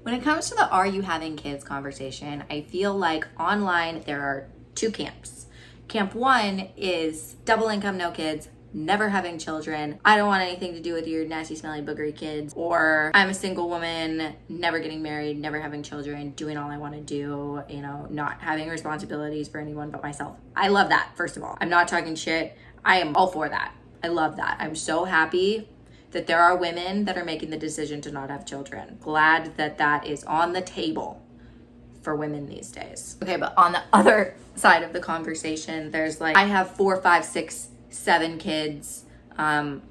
When it comes to the are you having kids conversation, I feel like online there are two camps. Camp one is double income, no kids, never having children. I don't want anything to do with your nasty, smelly, boogery kids. Or I'm a single woman, never getting married, never having children, doing all I want to do, you know, not having responsibilities for anyone but myself. I love that, first of all. I'm not talking shit. I am all for that. I love that. I'm so happy that there are women that are making the decision to not have children. Glad that that is on the table for women these days. Okay, but on the other side of the conversation, there's like, I have 4, 5, 6, 7 kids. I'm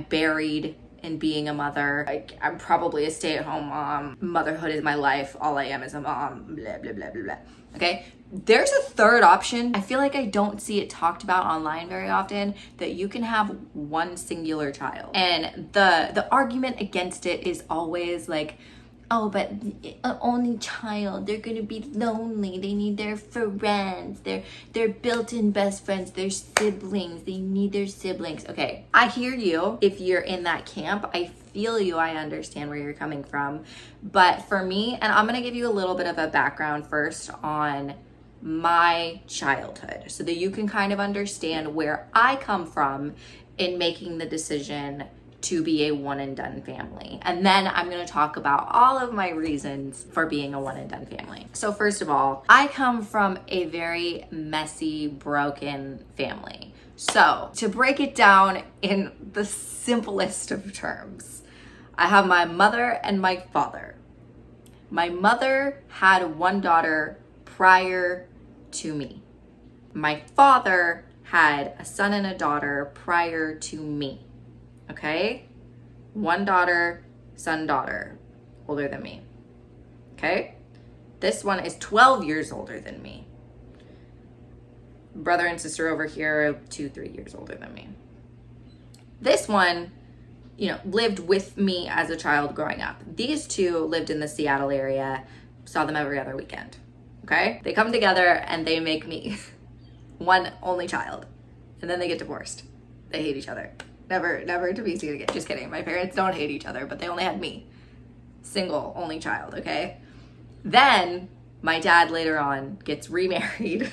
buried in being a mother. Like, I'm probably a stay-at-home mom. Motherhood is my life. All I am is a mom. Blah, blah, blah, blah, blah. Okay? There's a third option. I feel like I don't see it talked about online very often, that you can have one singular child. And the argument against it is always like, oh, but an only child, they're gonna be lonely. They need their friends, their built-in best friends, their siblings. They need their siblings. Okay, I hear you. If you're in that camp, I feel you. I understand where you're coming from. But for me, and I'm gonna give you a little bit of a background first on my childhood so that you can kind of understand where I come from in making the decision to be a one and done family. And then I'm gonna talk about all of my reasons for being a one and done family. So first of all, I come from a very messy, broken family. So to break it down in the simplest of terms, I have my mother and my father. My mother had one daughter prior to me. My father had a son and a daughter prior to me. Okay? One daughter, son, daughter, older than me. Okay? This one is 12 years older than me. Brother and sister over here, 2, 3 years older than me. This one, you know, lived with me as a child growing up. These two lived in the Seattle area, saw them every other weekend. Okay? They come together and they make me one only child. And then they get divorced. They hate each other. Never to be seen again. Just kidding. My parents don't hate each other, but they only had me. Single, only child, okay? Then my dad later on gets remarried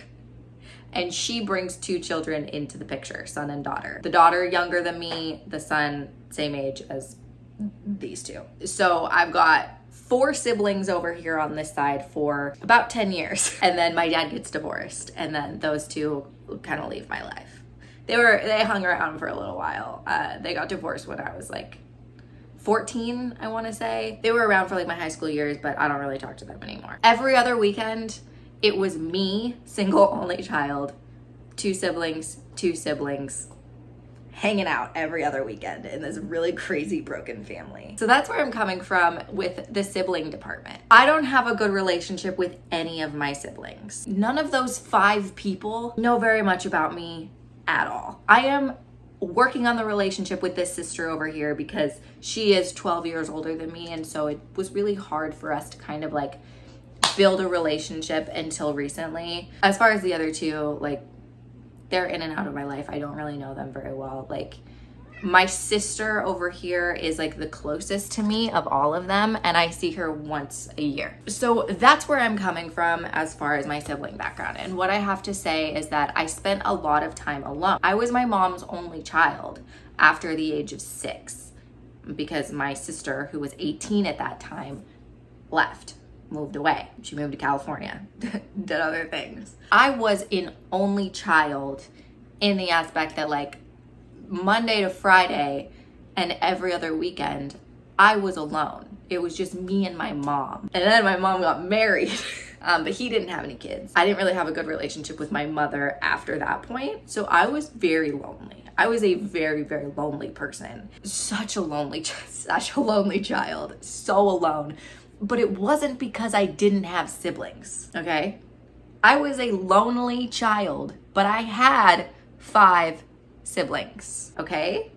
and she brings 2 children into the picture, son and daughter. The daughter younger than me, the son same age as these 2. So I've got 4 siblings over here on this side for about 10 years. And then my dad gets divorced and then those 2 kind of leave my life. They hung around for a little while. They got divorced when I was like 14, I want to say. They were around for like my high school years, but I don't really talk to them anymore. Every other weekend, it was me, single only child, 2 siblings, hanging out every other weekend in this really crazy broken family. So that's where I'm coming from with the sibling department. I don't have a good relationship with any of my siblings. None of those 5 people know very much about me at all. I am working on the relationship with this sister over here because she is 12 years older than me, and so it was really hard for us to kind of like build a relationship until recently. As far as the other 2, like, they're in and out of my life. I don't really know them very well. Like, my sister over here is like the closest to me of all of them, and I see her once a year. So that's where I'm coming from as far as my sibling background. And what I have to say is that I spent a lot of time alone. I was my mom's only child after the age of 6 because my sister, who was 18 at that time, left, moved away. She moved to California, did other things. I was an only child in the aspect that like Monday to Friday and every other weekend, I was alone. It was just me and my mom. And then my mom got married, but he didn't have any kids. I didn't really have a good relationship with my mother after that point. So I was very lonely. I was a very, very lonely person. Such a lonely child. So alone. But it wasn't because I didn't have siblings, okay? I was a lonely child, but I had 5 siblings, okay?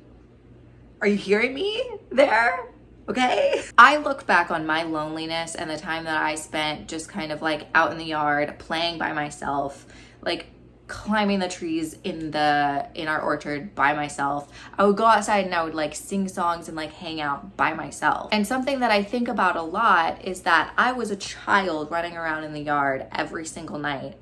Are you hearing me there? Okay? I look back on my loneliness and the time that I spent just kind of like out in the yard playing by myself, like climbing the trees in our orchard by myself. I would go outside and I would like sing songs and like hang out by myself. And something that I think about a lot is that I was a child running around in the yard every single night.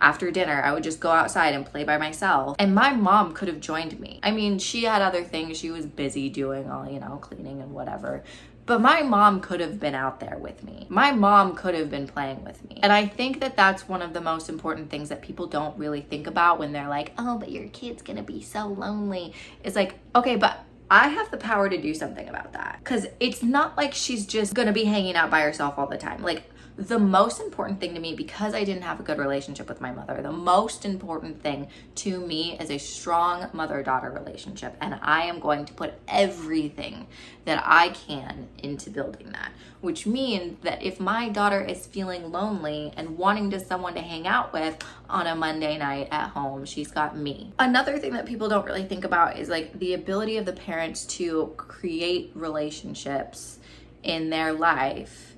After dinner, I would just go outside and play by myself. And my mom could have joined me. I mean, she had other things. She was busy doing all, cleaning and whatever. But my mom could have been out there with me. My mom could have been playing with me. And I think that that's one of the most important things that people don't really think about when they're like, oh, but your kid's gonna be so lonely. It's like, okay, but I have the power to do something about that. Because it's not like she's just gonna be hanging out by herself all the time. Like, the most important thing to me, because I didn't have a good relationship with my mother, the most important thing to me is a strong mother-daughter relationship. And I am going to put everything that I can into building that, which means that if my daughter is feeling lonely and wanting someone to hang out with on a Monday night at home, she's got me. Another thing that people don't really think about is like the ability of the parents to create relationships in their life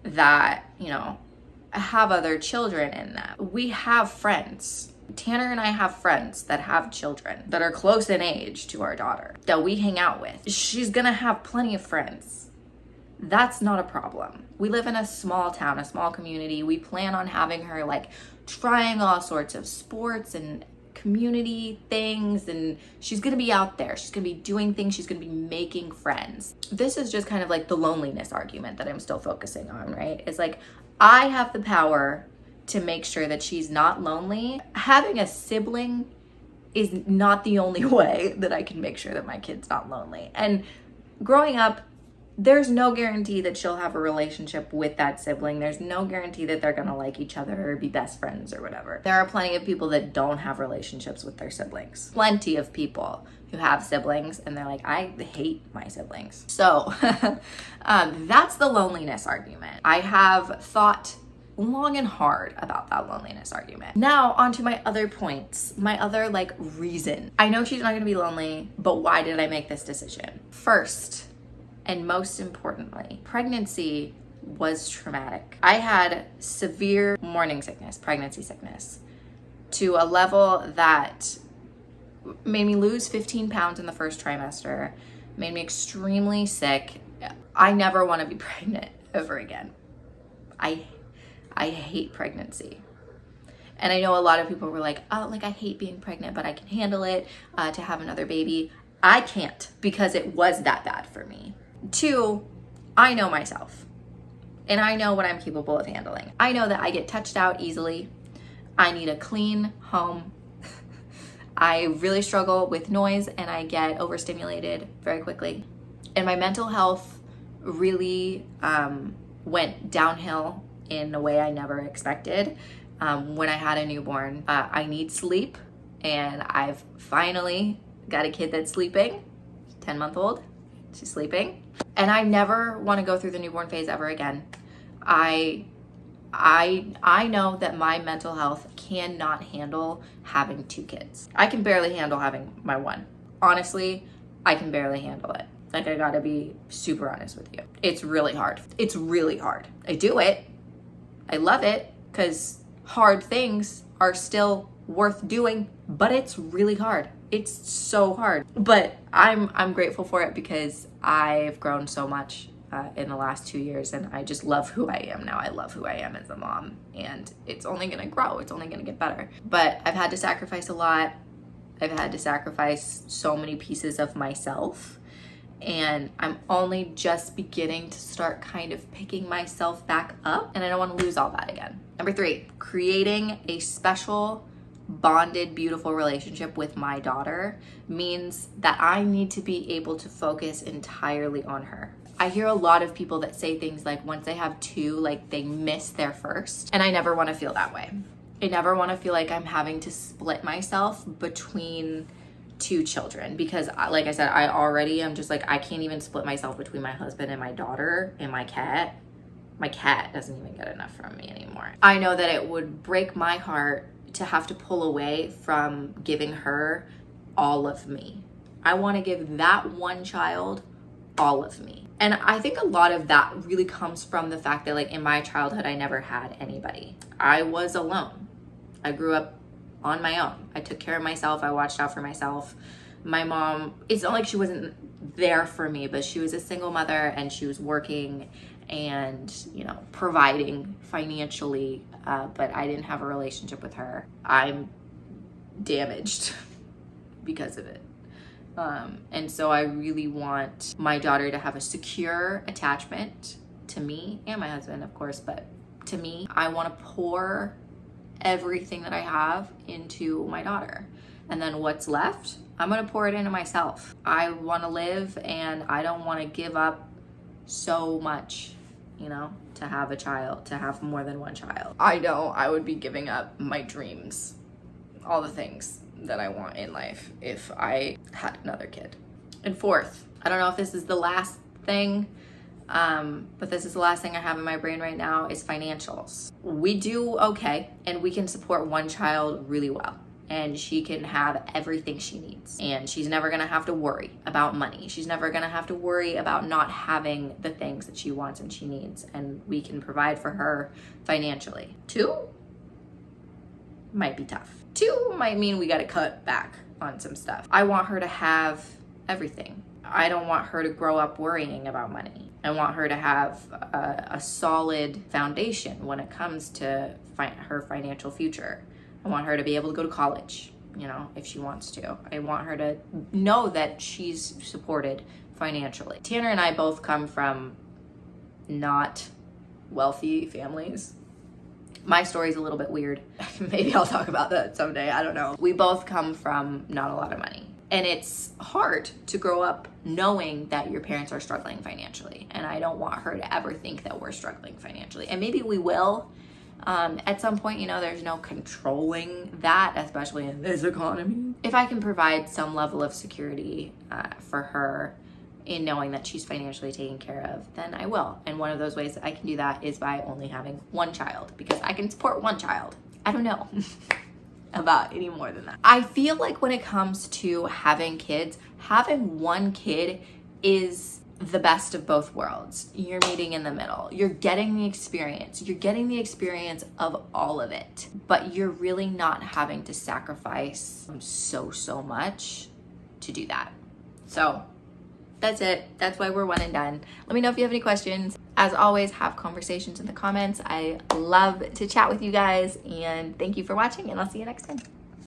that, have other children in them. We have friends. Tanner and I have friends that have children that are close in age to our daughter that we hang out with. She's gonna have plenty of friends. That's not a problem. We live in a small town, a small community. We plan on having her like trying all sorts of sports and community things, and she's gonna be out there. She's gonna be doing things. She's gonna be making friends. This is just kind of like the loneliness argument that I'm still focusing on, right? It's like, I have the power to make sure that she's not lonely. Having a sibling is not the only way that I can make sure that my kid's not lonely. And growing up, there's no guarantee that she'll have a relationship with that sibling. There's no guarantee that they're gonna like each other or be best friends or whatever. There are plenty of people that don't have relationships with their siblings. Plenty of people who have siblings and they're like, I hate my siblings. So that's the loneliness argument. I have thought long and hard about that loneliness argument. Now onto my other points, my other reason. I know she's not gonna be lonely, but why did I make this decision? First, and most importantly, pregnancy was traumatic. I had severe morning sickness, pregnancy sickness, to a level that made me lose 15 pounds in the first trimester, made me extremely sick. I never want to be pregnant ever again. I hate pregnancy. And I know a lot of people were like, oh, I hate being pregnant, but I can handle it to have another baby. I can't, because it was that bad for me. 2, I know myself and I know what I'm capable of handling. I know that I get touched out easily. I need a clean home. I really struggle with noise and I get overstimulated very quickly. And my mental health really went downhill in a way I never expected when I had a newborn. I need sleep, and I've finally got a kid that's sleeping, 10-month-old. She's sleeping. And I never want to go through the newborn phase ever again. I know that my mental health cannot handle having 2 kids. I can barely handle having my one. Honestly, I can barely handle it. I gotta be super honest with you. It's really hard. It's really hard. I do it. I love it, because hard things are still worth doing, but it's really hard. It's so hard, but I'm grateful for it, because I've grown so much in the last 2 years, and I just love who I am now. I love who I am as a mom, and it's only gonna grow. It's only gonna get better. But I've had to sacrifice a lot. I've had to sacrifice so many pieces of myself, and I'm only just beginning to start kind of picking myself back up, and I don't want to lose all that again. Number 3, creating a special, bonded, beautiful relationship with my daughter means that I need to be able to focus entirely on her. I hear a lot of people that say things like once they have 2, they miss their first, and I never want to feel that way. I never want to feel like I'm having to split myself between 2 children, because like I said, I already am just I can't even split myself between my husband and my daughter and my cat. My cat doesn't even get enough from me anymore. I know that it would break my heart to have to pull away from giving her all of me. I want to give that one child all of me. And I think a lot of that really comes from the fact that in my childhood, I never had anybody. I was alone. I grew up on my own. I took care of myself. I watched out for myself. My mom, it's not like she wasn't there for me, but she was a single mother and she was working and, you know, providing financially, but I didn't have a relationship with her. I'm damaged because of it. And so I really want my daughter to have a secure attachment to me and my husband, of course, but to me, I want to pour everything that I have into my daughter. And then what's left, I'm going to pour it into myself. I want to live and I don't want to give up so much, you know, to have a child, to have more than one child. I know I would be giving up my dreams, all the things that I want in life if I had another kid. And fourth, I don't know if this is the last thing, but this is the last thing I have in my brain right now, is financials. We do okay, and we can support one child really well, and she can have everything she needs, and she's never gonna have to worry about money. She's never gonna have to worry about not having the things that she wants and she needs, and we can provide for her financially. Two might be tough. Two might mean we gotta cut back on some stuff. I want her to have everything. I don't want her to grow up worrying about money. I want her to have a solid foundation when it comes to her financial future. I want her to be able to go to college, you know, if she wants to. I want her to know that she's supported financially. Tanner and I both come from not wealthy families. My story's a little bit weird. Maybe I'll talk about that someday, I don't know. We both come from not a lot of money. And it's hard to grow up knowing that your parents are struggling financially. And I don't want her to ever think that we're struggling financially. And maybe we will at some point, you know, there's no controlling that, especially in this economy. If I can provide some level of security for her in knowing that she's financially taken care of, then I will. And one of those ways that I can do that is by only having one child, because I can support one child. I don't know about any more than that. I feel like when it comes to having kids, having one kid is the best of both worlds. You're meeting in the middle. You're getting the experience. You're getting the experience of all of it, but you're really not having to sacrifice so much to do that. So that's it. That's why we're one and done. Let me know if you have any questions. As always, have conversations in the comments. I love to chat with you guys, and thank you for watching, and I'll see you next time.